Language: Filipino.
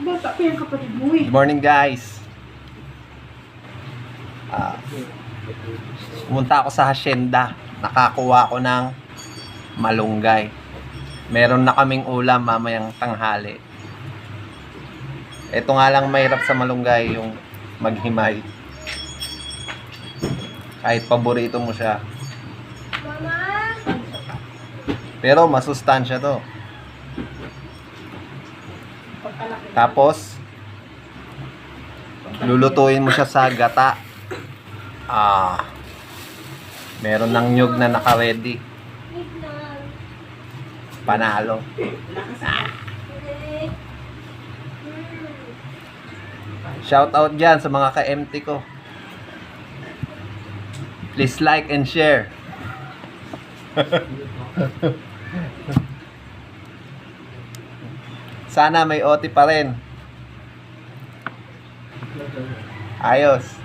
Bata pa yung kapatid mo eh. Good morning guys. Pumunta ako sa hacienda. Nakakuha ko ng malunggay. Meron na kaming ulam mamayang tanghali. Ito nga lang mahirap sa malunggay, yung maghimay. Kahit paborito mo siya. Pero masustansya to. Tapos lulutuin mo siya sa gata. Meron ng nyug na naka-ready. Panalo. Shout out dyan sa mga ka-MT ko. Please like and share. Sana may OT pa rin. Ayos.